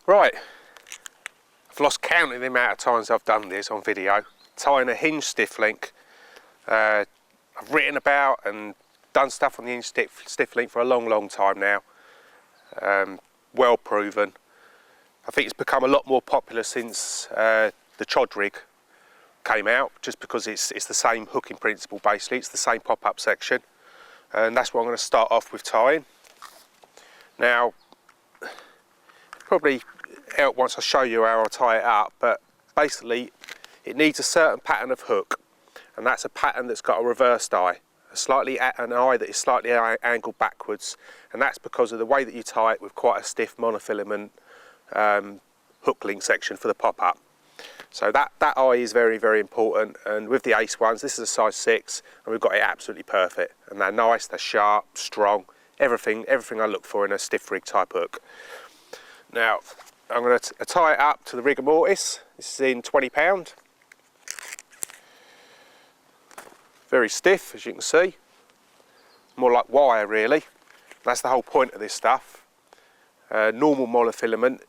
Right, I've lost count of the amount of times I've done this on video, tying a hinge stiff link. I've written about and done stuff on the hinge stiff link for a long time now. Well proven. I think it's become a lot more popular since the chod rig came out, just because it's the same hooking principle basically, it's the same pop-up section, and that's what I'm going to start off with tying. Now, probably help once I show you how I tie it up, but basically it needs a certain pattern of hook, and that's a pattern that's got a reversed eye, an eye that is slightly angled backwards, and that's because of the way that you tie it with quite a stiff monofilament hook link section for the pop-up. So that eye is very important, and with the Ace ones, this is a size 6 and we've got it absolutely perfect, and they're nice, they're sharp, strong, everything I look for in a stiff rig type hook. Now I'm going to tie it up to the rigor mortis. This is in £20. Very stiff, as you can see, more like wire really. That's the whole point of this stuff. Normal monofilament,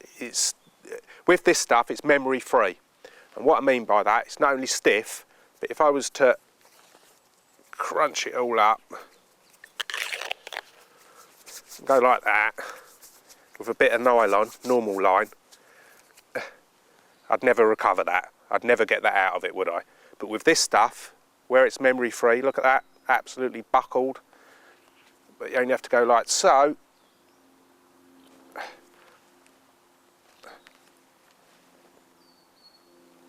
with this stuff it's memory free, and what I mean by that, it's not only stiff, but if I was to crunch it all up, go like that, with a bit of nylon, normal line, I'd never recover that. I'd never get that out of it, would I? But with this stuff, where it's memory free, look at that, absolutely buckled. But you only have to go like so.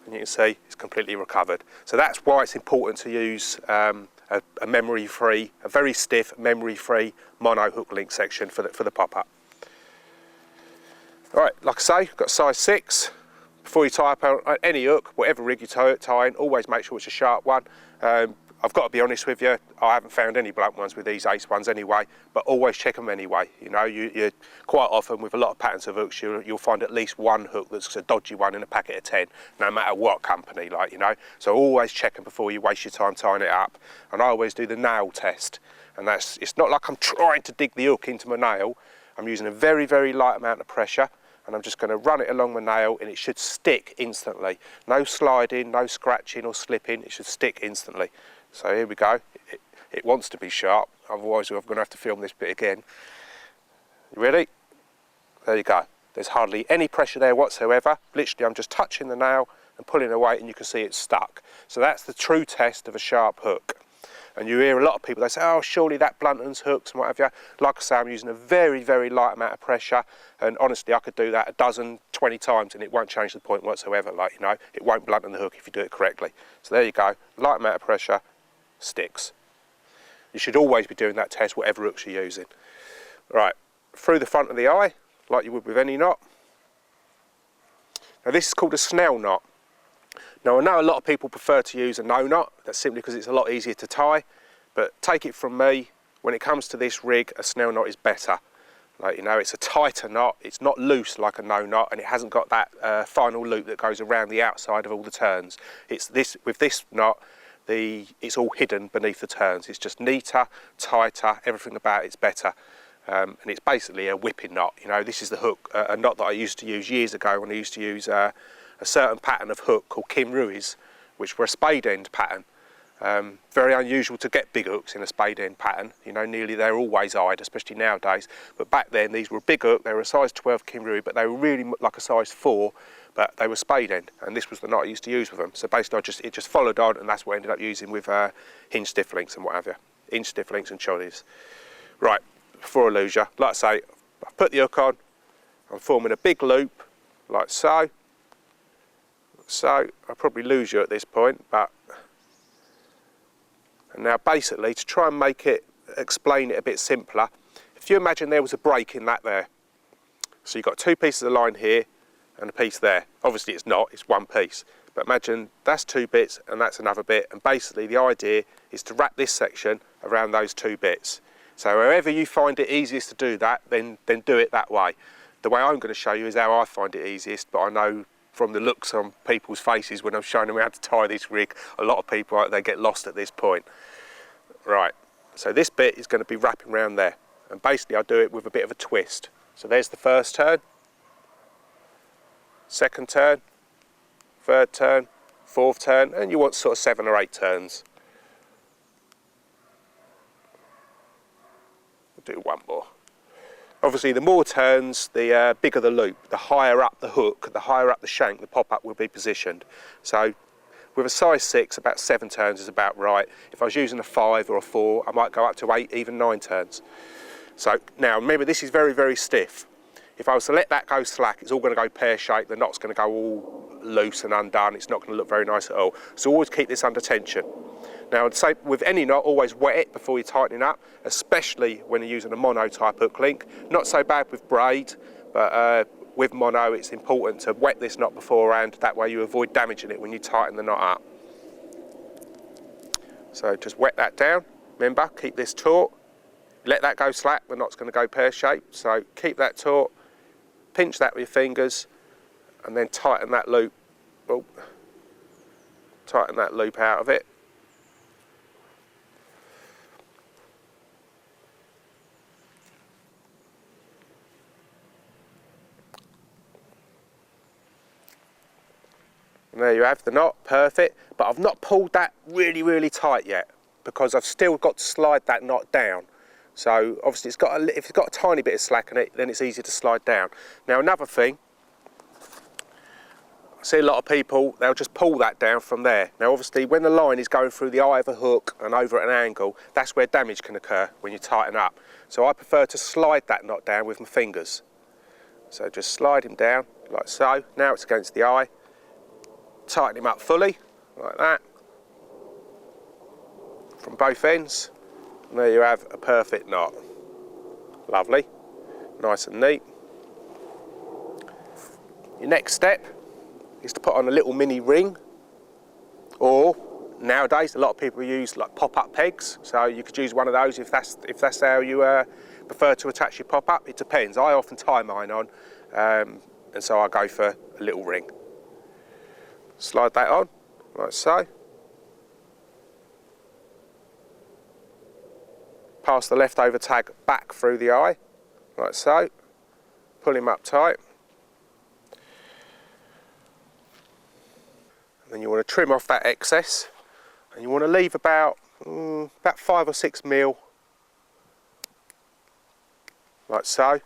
And you can see it's completely recovered. So that's why it's important to use a memory free, a very stiff memory free mono hook link section for the pop-up. Alright, like I say, got size 6. Before you tie up any hook, whatever rig you're tying, always make sure it's a sharp one. I've got to be honest with you, I haven't found any blunt ones with these Ace ones anyway, but always check them anyway. You know, you quite often with a lot of patterns of hooks, you'll find at least one hook that's a dodgy one in a packet of 10, no matter what company, like, you know. So always check them before you waste your time tying it up. And I always do the nail test, and it's not like I'm trying to dig the hook into my nail. I'm using a very light amount of pressure, and I'm just going to run it along my nail, and it should stick instantly. No sliding, no scratching or slipping, it should stick instantly. So here we go, it wants to be sharp, otherwise I'm going to have to film this bit again. You ready? There you go, there's hardly any pressure there whatsoever. Literally I'm just touching the nail and pulling away, and you can see it's stuck. So that's the true test of a sharp hook. And you hear a lot of people, they say, oh, surely that bluntons hooks and what have you. Like I say, I'm using a very light amount of pressure, and honestly I could do that 12, 20 times and it won't change the point whatsoever. Like, you know, it won't blunten the hook if you do it correctly. So there you go, light amount of pressure, sticks. You should always be doing that test whatever hooks you're using. Right, through the front of the eye, like you would with any knot. Now this is called a snell knot. Now I know a lot of people prefer to use a no knot, that's simply because it's a lot easier to tie, but take it from me, when it comes to this rig, a snell knot is better. Like, you know, it's a tighter knot, it's not loose like a no knot, and it hasn't got that final loop that goes around the outside of all the turns. With this knot, it's all hidden beneath the turns. It's just neater, tighter, everything about it's better. And it's basically a whipping knot. You know, this is the hook, a knot that I used to use years ago when I used to use a certain pattern of hook called Kim Ruiz, which were a spade end pattern. Very unusual to get big hooks in a spade end pattern. You know, nearly they're always eyed, especially nowadays. But back then, these were a big hook. They were a size 12 Kim Ruiz, but they were really like a size 4. But they were spade end, and this was the knot I used to use with them. So basically, it just followed on, and that's what I ended up using with hinge stiff links and what have you, hinge stiff links and choddies. Right, before I lose you, like I say, I've put the hook on. I'm forming a big loop, like so. So I'll probably lose you at this point, but. And now basically, to try and explain it a bit simpler, if you imagine there was a break in that there. So you've got 2 pieces of line here and a piece there. Obviously it's not, it's 1 piece. But imagine that's 2 bits and that's another bit. And basically the idea is to wrap this section around those 2 bits. So wherever you find it easiest to do that, then do it that way. The way I'm going to show you is how I find it easiest, but I know from the looks on people's faces when I'm showing them how to tie this rig, a lot of people, they get lost at this point. Right, so this bit is going to be wrapping around there, and basically I do it with a bit of a twist. So there's the first turn, second turn, third turn, fourth turn, and you want sort of 7 or 8 turns. We'll do one more. Obviously, the more turns, the bigger the loop. The higher up the hook, the higher up the shank, the pop-up will be positioned. So with a size 6, about 7 turns is about right. If I was using a 5 or a 4, I might go up to 8, even 9 turns. So now remember, this is very, very stiff. If I was to let that go slack, it's all going to go pear-shaped. The knot's going to go all loose and undone. It's not going to look very nice at all. So always keep this under tension. Now, I'd say with any knot, always wet it before you're tightening up, especially when you're using a mono type hook link. Not so bad with braid, but with mono, it's important to wet this knot beforehand. That way you avoid damaging it when you tighten the knot up. So just wet that down. Remember, keep this taut. Let that go slack, the knot's going to go pear-shaped. So keep that taut, pinch that with your fingers, and then tighten that loop. Oh, tighten that loop out of it. And there you have the knot, perfect. But I've not pulled that really, really tight yet because I've still got to slide that knot down. So obviously if it's got a tiny bit of slack in it, then it's easy to slide down. Now another thing, I see a lot of people, they'll just pull that down from there. Now obviously when the line is going through the eye of a hook and over at an angle, that's where damage can occur when you tighten up. So I prefer to slide that knot down with my fingers. So just slide him down like so. Now it's against the eye. Tighten him up fully, like that, from both ends, and there you have a perfect knot. Lovely, nice and neat. Your next step is to put on a little mini ring, or nowadays a lot of people use like pop-up pegs, so you could use one of those if that's how you prefer to attach your pop-up. It depends. I often tie mine on, and so I go for a little ring. Slide that on, like so. Pass the leftover tag back through the eye, like so. Pull him up tight. And then you want to trim off that excess, and you want to leave about 5 or 6 mil, like so.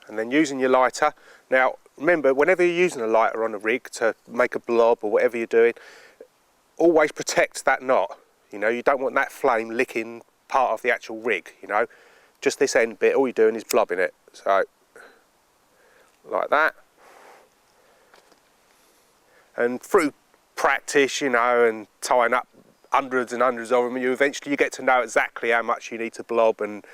And then using your lighter. Now, remember, whenever you're using a lighter on a rig to make a blob or whatever you're doing, always protect that knot. You know, you don't want that flame licking part of the actual rig, you know. Just this end bit, all you're doing is blobbing it. So, like that. And through practice, you know, and tying up hundreds and hundreds of them, you eventually get to know exactly how much you need to blob and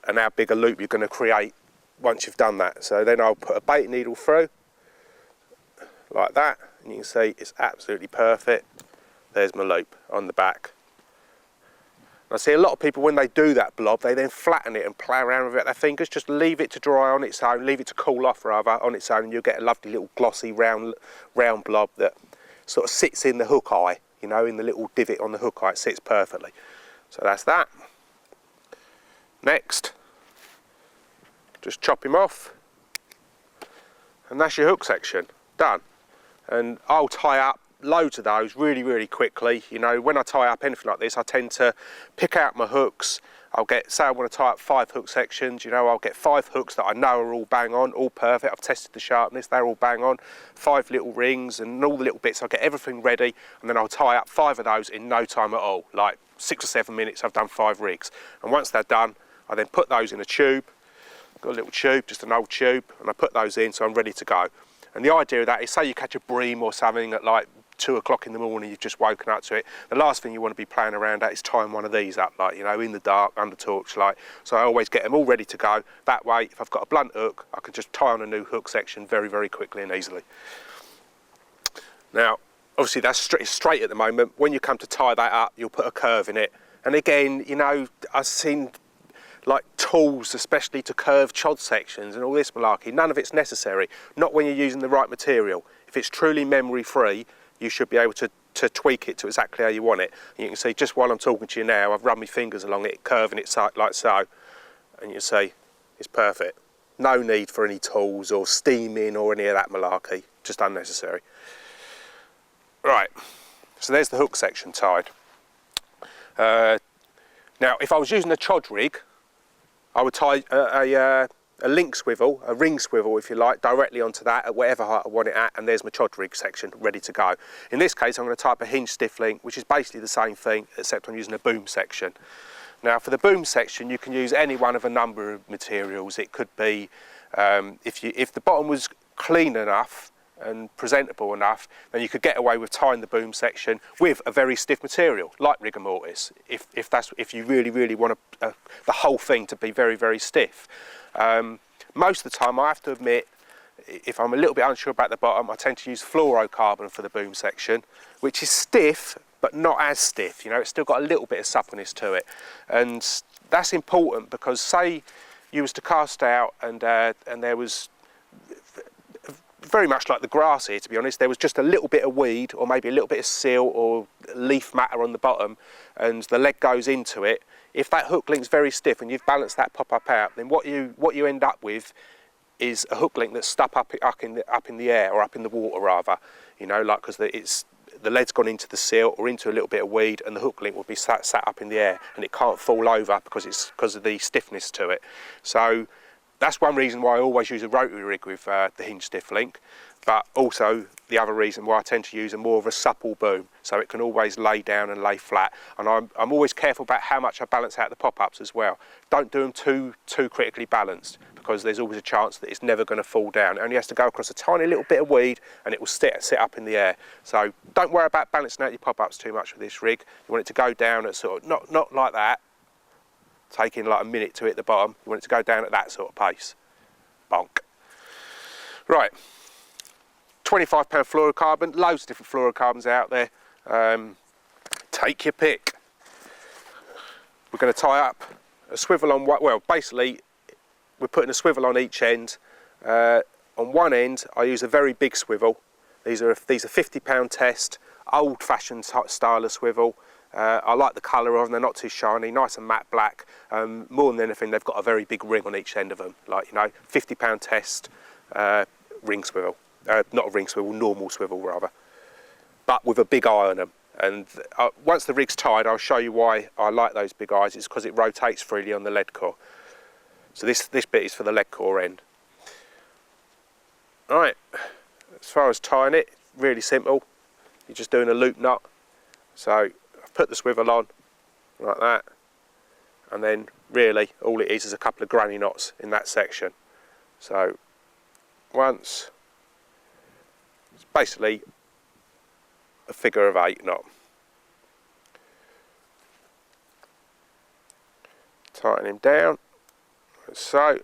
how big a loop you're going to create once you've done that. So then I'll put a bait needle through, like that, and you can see it's absolutely perfect. There's my loop on the back. And I see a lot of people, when they do that blob, they then flatten it and play around with it with their fingers. Just leave it to dry on its own, leave it to cool off rather on its own, and you'll get a lovely little glossy round blob that sort of sits in the hook eye, you know, in the little divot on the hook eye. It sits perfectly. So that's that. Next, just chop him off, and that's your hook section done. And I'll tie up loads of those really, really quickly. You know, when I tie up anything like this, I tend to pick out my hooks. I'll get, say I want to tie up 5 hook sections, you know, I'll get 5 hooks that I know are all bang on, all perfect. I've tested the sharpness, they're all bang on. 5 little rings and all the little bits. I'll get everything ready, and then I'll tie up 5 of those in no time at all. Like 6 or 7 minutes, I've done 5 rigs. And once they're done, I then put those in a tube. Got a little tube, just an old tube, and I put those in so I'm ready to go. And the idea of that is, say you catch a bream or something at like 2 o'clock in the morning, you've just woken up to it. The last thing you want to be playing around at is tying one of these up, like, you know, in the dark, under torchlight. So I always get them all ready to go. That way, if I've got a blunt hook, I can just tie on a new hook section very, very quickly and easily. Now, obviously that's straight at the moment. When you come to tie that up, you'll put a curve in it. And again, you know, I've seen like tools, especially to curve chod sections and all this malarkey. None of it's necessary, not when you're using the right material. If it's truly memory free, you should be able to tweak it to exactly how you want it. And you can see just while I'm talking to you now, I've run my fingers along it, curving it like so, and you see it's perfect. No need for any tools or steaming or any of that malarkey, just unnecessary. Right, so there's the hook section tied. Now, if I was using a chod rig, I would tie a link swivel, a ring swivel if you like, directly onto that at whatever height I want it at, and there's my chod rig section ready to go. In this case, I'm going to tie up a hinge stiff link, which is basically the same thing, except I'm using a boom section. Now, for the boom section, you can use any one of a number of materials. It could be, if the bottom was clean enough and presentable enough, then you could get away with tying the boom section with a very stiff material like rigor mortis, if you really want the whole thing to be very stiff. Most of the time, I have to admit, if I'm a little bit unsure about the bottom, I tend to use fluorocarbon for the boom section, which is stiff but not as stiff. You know, it's still got a little bit of suppleness to it, and that's important because say you was to cast out and there was, very much like the grass here, to be honest, there was just a little bit of weed or maybe a little bit of silt or leaf matter on the bottom, and the leg goes into it. If that hook link's very stiff and you've balanced that pop-up out, then what you end up with is a hook link that's stuck up in the air, or up in the water rather. You know, like, because the lead's gone into the silt or into a little bit of weed, and the hook link will be sat up in the air, and it can't fall over because of the stiffness to it. So that's one reason why I always use a rotary rig with the hinge stiff link, but also the other reason why I tend to use more of a supple boom, so it can always lay down and lay flat. And I'm always careful about how much I balance out the pop-ups as well. Don't do them too critically balanced, because there's always a chance that it's never going to fall down. It only has to go across a tiny little bit of weed and it will sit up in the air. So don't worry about balancing out your pop-ups too much with this rig. You want it to go down at sort of, not like that, taking like a minute to hit the bottom. You want it to go down at that sort of pace. Bonk. Right, 25 pound fluorocarbon, loads of different fluorocarbons out there. Take your pick. We're going to tie up a swivel on, well, basically we're putting a swivel on each end. On one end I use a very big swivel. These are 50 pound test, old fashioned style of swivel. I like the colour of them, they're not too shiny, nice and matte black. More than anything, they've got a very big ring on each end of them, like, you know, 50 pound test ring swivel. Not a ring swivel, normal swivel rather, but with a big eye on them. And once the rig's tied, I'll show you why I like those big eyes. It's because it rotates freely on the lead core. So this bit is for the lead core end. Right, as far as tying it, really simple. You're just doing a loop knot. So I've put the swivel on like that, and then really all it is a couple of granny knots in that section. So once, it's basically a figure of 8 knot. Tighten him down, so.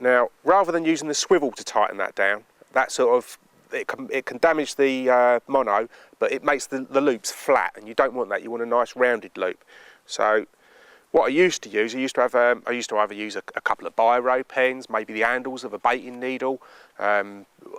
Now, rather than using the swivel to tighten that down, that sort of, it can damage the mono, but it makes the loops flat, and you don't want that. You want a nice rounded loop. So what I used to use, I used to either use a couple of biro pens, maybe the handles of a baiting needle,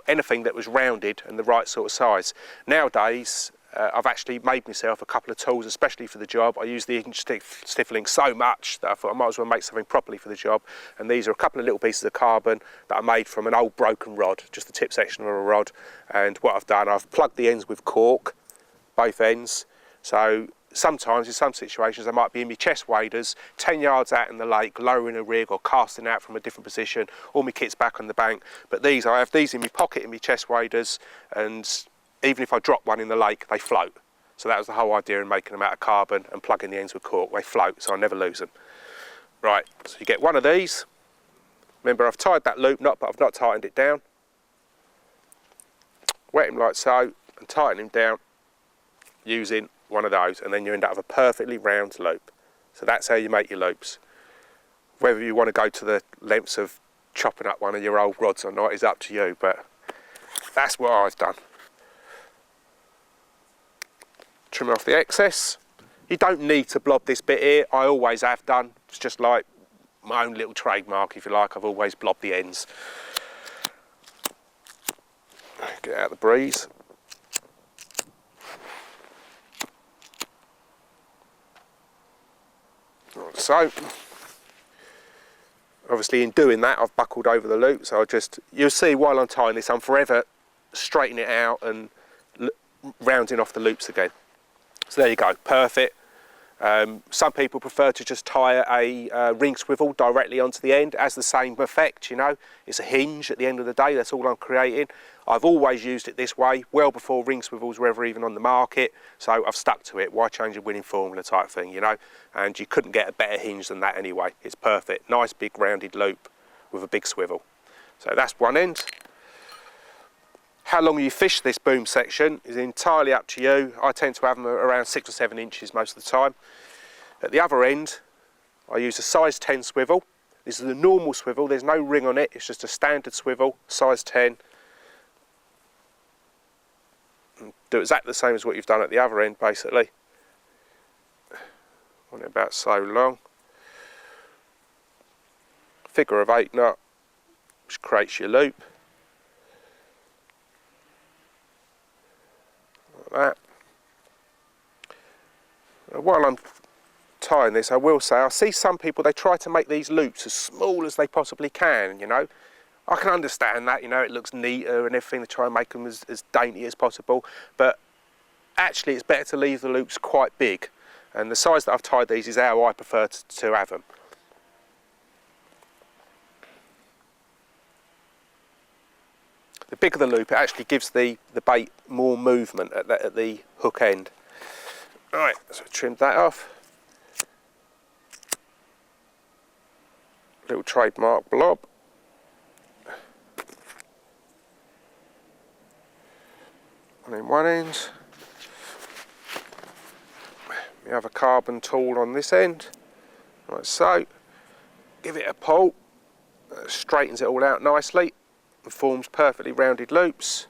anything that was rounded and the right sort of size. Nowadays, I've actually made myself a couple of tools, especially for the job. I use the hinge stiff link so much that I thought I might as well make something properly for the job. And these are a couple of little pieces of carbon that I made from an old broken rod, just the tip section of a rod. And what I've done, I've plugged the ends with cork, both ends. So sometimes in some situations I might be in my chest waders 10 yards out in the lake, lowering a rig or casting out from a different position, all my kit's back on the bank. But I have these in my pocket in my chest waders, and even if I drop one in the lake, they float. So that was the whole idea in making them out of carbon and plugging the ends with cork. They float, so I never lose them. Right, so you get one of these. Remember, I've tied that loop knot, but I've not tightened it down. Wet him like so, and tighten him down using one of those, and then you end up with a perfectly round loop. So that's how you make your loops. Whether you want to go to the lengths of chopping up one of your old rods or not is up to you, but that's what I've done. Trim off the excess. You don't need to blob this bit here. I always have done. It's just like my own little trademark, if you like. I've always blobbed the ends. Get out the breeze. So Obviously in doing that I've buckled over the loop, so you'll see while I'm tying this I'm forever straightening it out and rounding off the loops again. So there you go, perfect. Some people prefer to just tie a ring swivel directly onto the end. It has the same effect, you know. It's a hinge at the end of the day, that's all I'm creating. I've always used it this way, well before ring swivels were ever even on the market, so I've stuck to it. Why change a winning formula type thing, you know? And you couldn't get a better hinge than that anyway. It's perfect, nice big rounded loop with a big swivel. So that's one end. How long you fish this boom section is entirely up to you. I tend to have them around 6 or 7 inches most of the time. At the other end, I use a size 10 swivel. This is a normal swivel, there's no ring on it, it's just a standard swivel, size 10. And do exactly the same as what you've done at the other end, basically. Want it about so long. Figure of 8 knot, which creates your loop. That. While I'm tying this, I will say I see some people, they try to make these loops as small as they possibly can, you know. I can understand that, you know, it looks neater and everything, they try and make them as dainty as possible, but actually it's better to leave the loops quite big, and the size that I've tied these is how I prefer to have them. The bigger the loop, it actually gives the bait more movement at the hook end. Alright, so trimmed that off. Little trademark blob. And then one end. We have a carbon tool on this end, like so. Give it a pull, straightens it all out nicely. And forms perfectly rounded loops.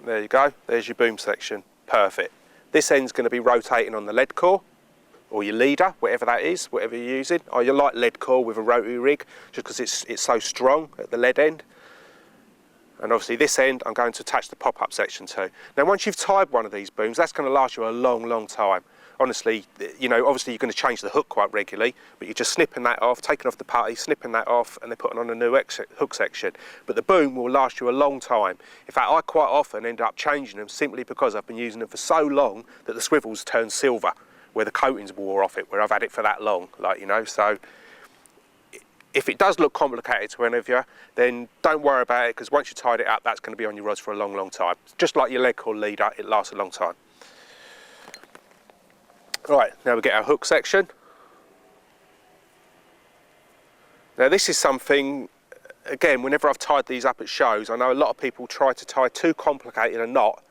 There you go, there's your boom section, perfect. This end's going to be rotating on the lead core, or your leader, whatever that is, whatever you're using. Or you like lead core with a rotary rig, just because it's so strong at the lead end. And obviously this end, I'm going to attach the pop-up section to. Now once you've tied one of these booms, that's going to last you a long, long time. Honestly, you know, obviously you're going to change the hook quite regularly, but you're just snipping that off, taking off the putty, snipping that off, and then putting on a new hook section. But the boom will last you a long time. In fact, I quite often end up changing them simply because I've been using them for so long that the swivels turn silver, where the coatings wore off it, where I've had it for that long, like, you know, so. If it does look complicated to any of you, then don't worry about it, because once you tied it up, that's going to be on your rods for a long, long time. Just like your lead core leader, it lasts a long time. Right, now we get our hook section. Now this is something, again, whenever I've tied these up at shows, I know a lot of people try to tie too complicated a knot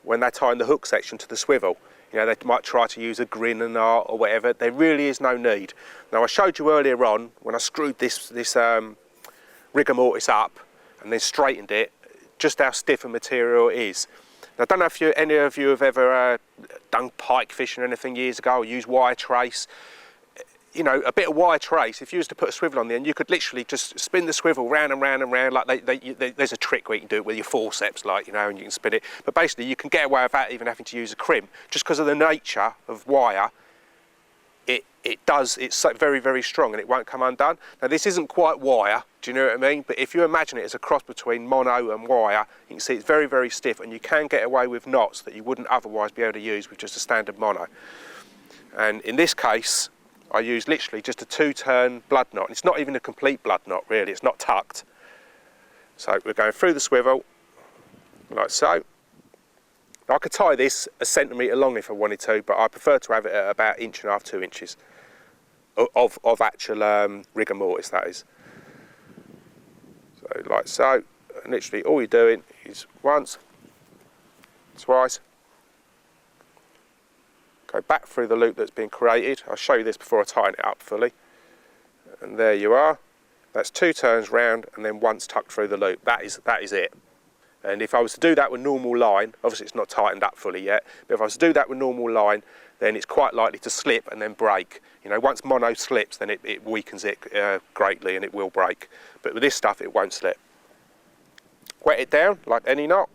when they're tying the hook section to the swivel. You know, they might try to use a grin and knot or whatever. There really is no need. Now I showed you earlier on when I screwed this rigor mortis up and then straightened it, just how stiff a material it is. Now I don't know if any of you have ever done pike fishing or anything years ago, or used wire trace. You know, a bit of wire trace, if you was to put a swivel on the end, you could literally just spin the swivel round and round and round. Like there's a trick where you can do it with your forceps, like, you know, and you can spin it. But basically, you can get away without even having to use a crimp, just because of the nature of wire. It's so very, very strong, and it won't come undone. Now, this isn't quite wire, do you know what I mean? But if you imagine it as a cross between mono and wire, you can see it's very, very stiff, and you can get away with knots that you wouldn't otherwise be able to use with just a standard mono. And in this case, I use literally just a 2-turn blood knot. It's not even a complete blood knot, really. It's not tucked. So we're going through the swivel, like so. I could tie this a centimetre long if I wanted to, but I prefer to have it at about 1.5 to 2 inches of actual rigor mortis, that is. So like so, and literally all you're doing is once, twice, go back through the loop that's been created. I'll show you this before I tighten it up fully. And there you are. That's 2 turns round and then once tucked through the loop. That is it. And if I was to do that with normal line, obviously it's not tightened up fully yet, but if I was to do that with normal line, then it's quite likely to slip and then break. You know, once mono slips, then it weakens it greatly and it will break. But with this stuff, it won't slip. Wet it down like any knot.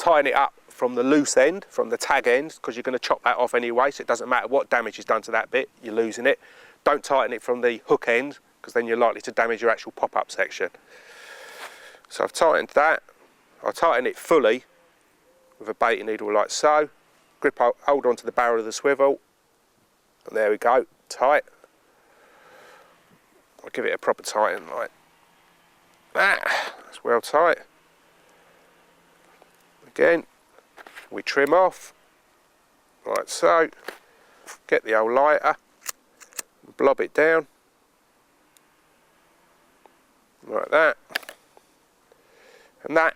tighten it up from the loose end, from the tag end, because you're going to chop that off anyway, so it doesn't matter what damage is done to that bit, you're losing it. Don't tighten it from the hook end, because then you're likely to damage your actual pop-up section. So I've tightened that. I'll tighten it fully with a baiting needle like so. Grip, hold on to the barrel of the swivel, and there we go, tight. I'll give it a proper tighten like that. That's well tight. Again, we trim off like so. Get the old lighter, blob it down like that. And that,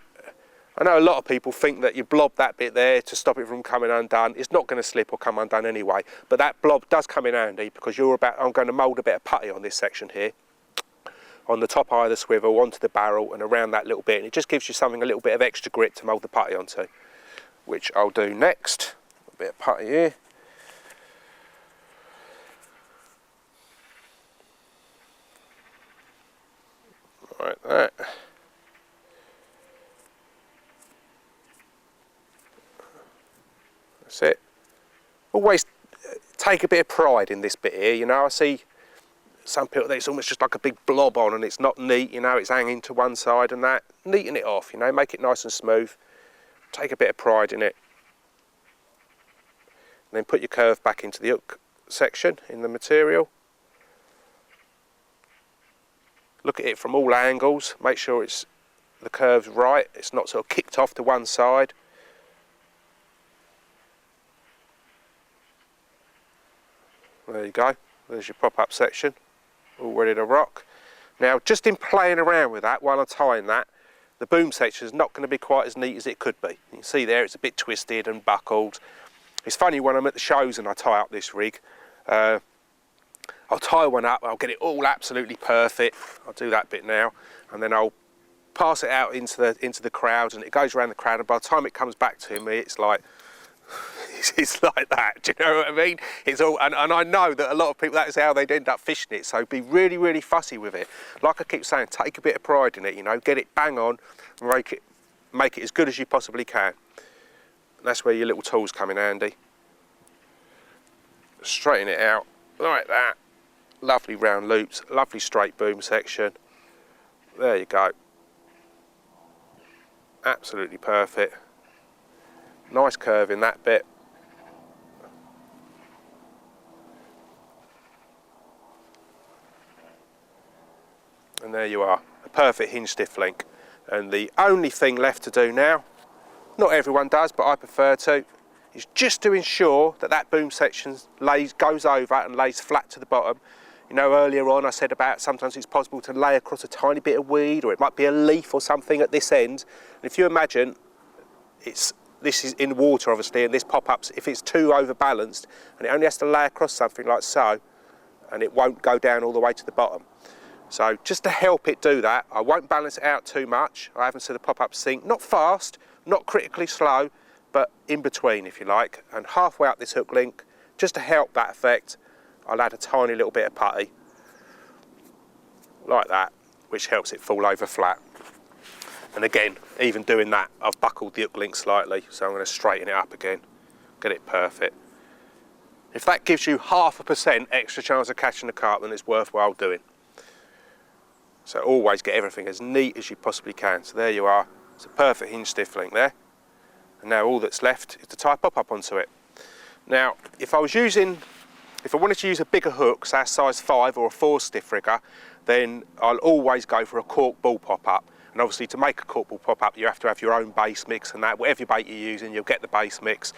I know a lot of people think that you blob that bit there to stop it from coming undone. It's not going to slip or come undone anyway, but that blob does come in handy because I'm going to mould a bit of putty on this section here, on the top eye of the swivel, onto the barrel and around that little bit, and it just gives you something, a little bit of extra grip to mould the putty onto, which I'll do next. A bit of putty here. Like that. That's it. Always take a bit of pride in this bit here, you know. I see some people, it's almost just like a big blob on and it's not neat, you know, it's hanging to one side and that. Neaten it off, you know, make it nice and smooth. Take a bit of pride in it. And then put your curve back into the hook section in the material. Look at it from all angles, make sure the curve's right, it's not sort of kicked off to one side. There you go, there's your pop-up section, all ready to rock. Now, just in playing around with that while I'm tying that, the boom section is not going to be quite as neat as it could be. You can see there it's a bit twisted and buckled. It's funny when I'm at the shows and I tie up this rig, I'll tie one up, I'll get it all absolutely perfect. I'll do that bit now, and then I'll pass it out into the crowd, and it goes around the crowd, and by the time it comes back to me, it's like, it's like that, do you know what I mean? It's all, and I know that a lot of people, that's how they'd end up fishing it, so be really, really fussy with it. Like I keep saying, take a bit of pride in it, you know, get it bang on, and make it as good as you possibly can. And that's where your little tools come in handy. Straighten it out, like that. Lovely round loops, lovely straight boom section. There you go. Absolutely perfect. Nice curve in that bit. And there you are, a perfect hinge stiff link. And the only thing left to do now, not everyone does, but I prefer to, is just to ensure that that boom section goes over and lays flat to the bottom. You know, earlier on I said about sometimes it's possible to lay across a tiny bit of weed, or it might be a leaf or something at this end. And if you imagine, this is in water obviously, and this pop-ups, if it's too overbalanced, and it only has to lay across something like so, and it won't go down all the way to the bottom. So just to help it do that, I won't balance it out too much. I haven't seen the pop-up sink, not fast, not critically slow, but in between if you like, and halfway up this hook link, just to help that effect, I'll add a tiny little bit of putty, like that, which helps it fall over flat. And again, even doing that, I've buckled the hook link slightly, so I'm going to straighten it up again, get it perfect. If that gives you 0.5% extra chance of catching a carp, then it's worthwhile doing. So always get everything as neat as you possibly can. So there you are, it's a perfect hinge stiff link there. And now all that's left is to tie pop-up onto it. Now, if I wanted to use a bigger hook, say a size 5 or a 4 stiff rigger, then I'll always go for a cork ball pop-up. And obviously to make a cork ball pop-up, you have to have your own base mix and that. Whatever bait you're using, you'll get the base mix.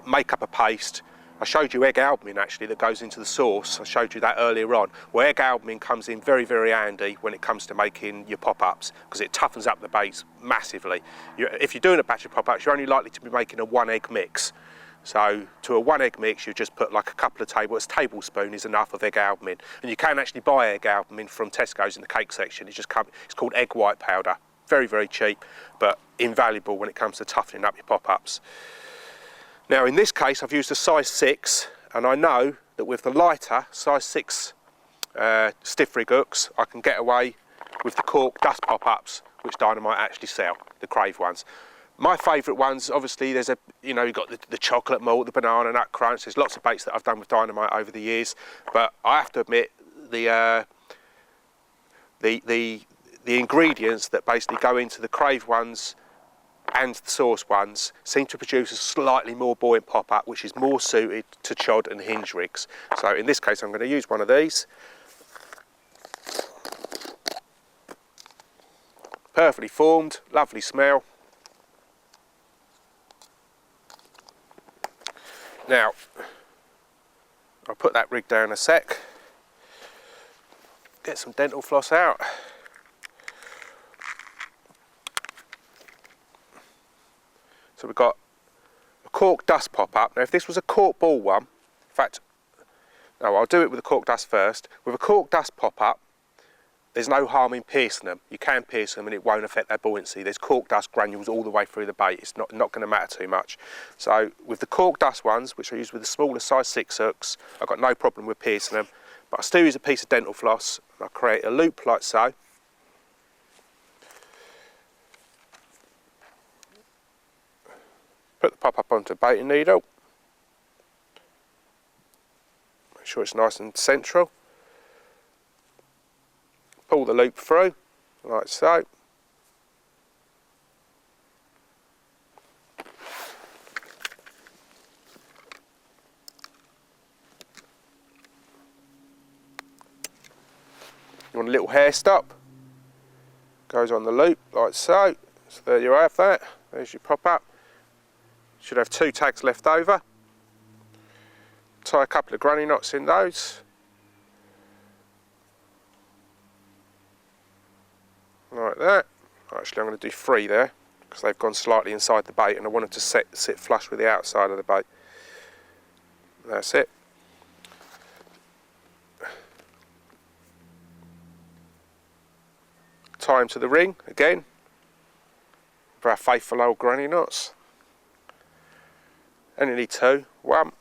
Make up a paste. I showed you egg albumin actually that goes into the sauce. I showed you that earlier on. Well, egg albumin comes in very, very handy when it comes to making your pop-ups because it toughens up the baits massively. If you're doing a batch of pop-ups, you're only likely to be making a 1 egg mix. So to a 1 egg mix, you just put like a couple of a tablespoon is enough of egg albumin. And you can actually buy egg albumin from Tesco's in the cake section. It's called egg white powder. Very, very cheap, but invaluable when it comes to toughening up your pop-ups. Now in this case, I've used a size 6, and I know that with the lighter size 6 stiff rig hooks, I can get away with the cork dust pop-ups, which Dynamite actually sell, the Crave ones. My favourite ones, obviously, there's you've got the chocolate malt, the banana nut crunch. There's lots of baits that I've done with dynamite over the years, but I have to admit the ingredients that basically go into the Crave ones and the Source ones seem to produce a slightly more buoyant pop-up, which is more suited to chod and hinge rigs. So in this case, I'm going to use one of these. Perfectly formed, lovely smell. Now, I'll put that rig down a sec, get some dental floss out. So we've got a cork dust pop-up. Now if this was a cork ball one, in fact, no, I'll do it with the cork dust first. With a cork dust pop-up, there's no harm in piercing them. You can pierce them and it won't affect their buoyancy. There's cork dust granules all the way through the bait. It's not going to matter too much. So with the cork dust ones, which I use with the smaller size 6 hooks, I've got no problem with piercing them. But I still use a piece of dental floss and I create a loop like so. Put the pop-up onto a baiting needle. Make sure it's nice and central. Pull the loop through, like so. You want a little hair stop. Goes on the loop, like so. So there you have that. There's your pop-up. Should have 2 tags left over. Tie a couple of granny knots in those. Like that. Actually, I'm going to do 3 there because they've gone slightly inside the bait and I want them to sit flush with the outside of the bait. That's it. Tie them to the ring again for our faithful old granny knots. Only need 2. 1,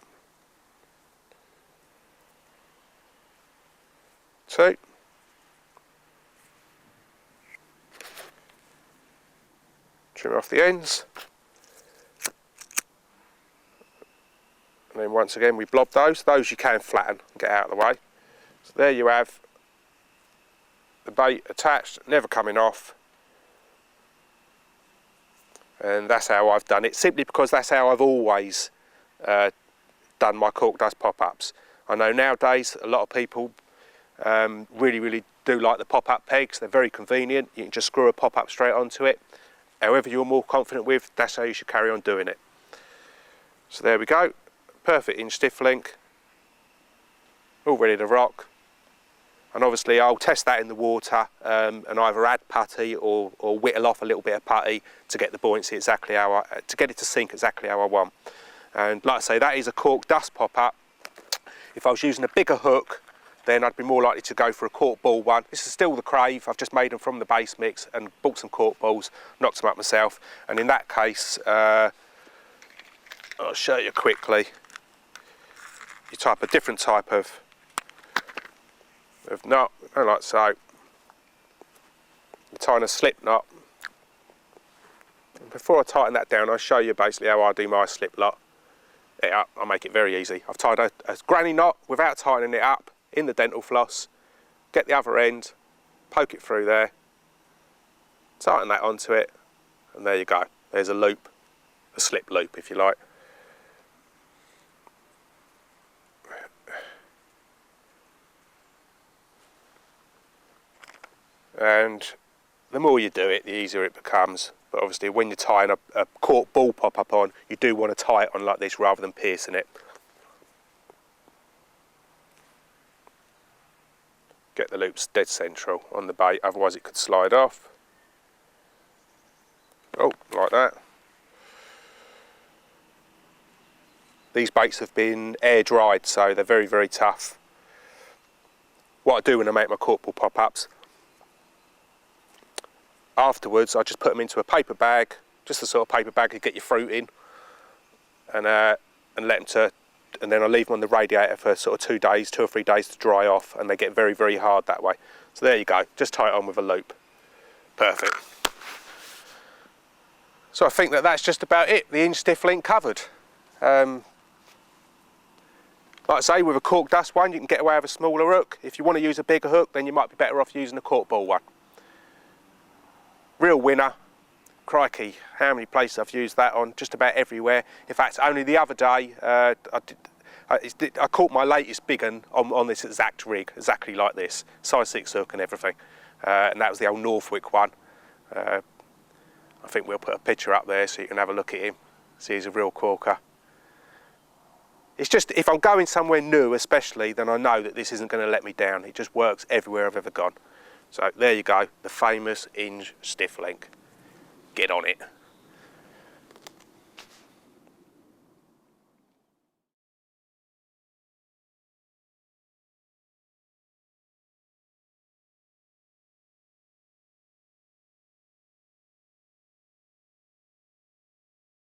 2. Trim off the ends. And then once again we blob those. Those you can flatten and get out of the way. So there you have the bait attached, never coming off. And that's how I've done it, simply because that's how I've always done my cork dust pop-ups. I know nowadays a lot of people really do like the pop-up pegs. They're very convenient. You can just screw a pop-up straight onto it. However you're more confident with, that's how you should carry on doing it. So there we go, perfect in stiff link, all ready to rock. And obviously I'll test that in the water and either add putty or whittle off a little bit of putty to get the buoyancy exactly how to get it to sink exactly how I want. And like I say, that is a cork dust pop-up. If I was using a bigger hook, then I'd be more likely to go for a cork ball one. This is still the Crave. I've just made them from the base mix and bought some cork balls, knocked them up myself. And in that case, I'll show you quickly. You type a different type of knot, like so. You tie in a slip knot. And before I tighten that down, I'll show you basically how I do my slip knot. I'll make it very easy. I've tied a granny knot without tightening it up in the dental floss, get the other end, poke it through there, tighten that onto it, and there you go. There's a loop, a slip loop if you like. And the more you do it, the easier it becomes. But obviously when you're tying a cork ball pop-up on, you do want to tie it on like this rather than piercing it. Get the loops dead central on the bait, otherwise it could slide off. Oh, like that. These baits have been air dried, so they're very tough. What I do when I make my cork ball pop-ups, afterwards I just put them into a paper bag, just the sort of paper bag you get your fruit in, and let them to, and then I leave them on the radiator for sort of 2 or 3 days to dry off, and they get very hard that way. So there you go, just tie it on with a loop. Perfect. So I think that that's just about it, the Hinge stiff link covered. Like I say, with a cork dust one, you can get away with a smaller hook. If you want to use a bigger hook, then you might be better off using a cork ball one. Real winner. Crikey, how many places I've used that on, just about everywhere. In fact, only the other day, I caught my latest big one on this exact rig, exactly like this, size 6 hook and everything. And that was the old Northwick one. I think we'll put a picture up there so you can have a look at him. See, he's a real corker. It's just, if I'm going somewhere new especially, then I know that this isn't going to let me down. It just works everywhere I've ever gone. So there you go, the famous Hinge stiff link. Get on it.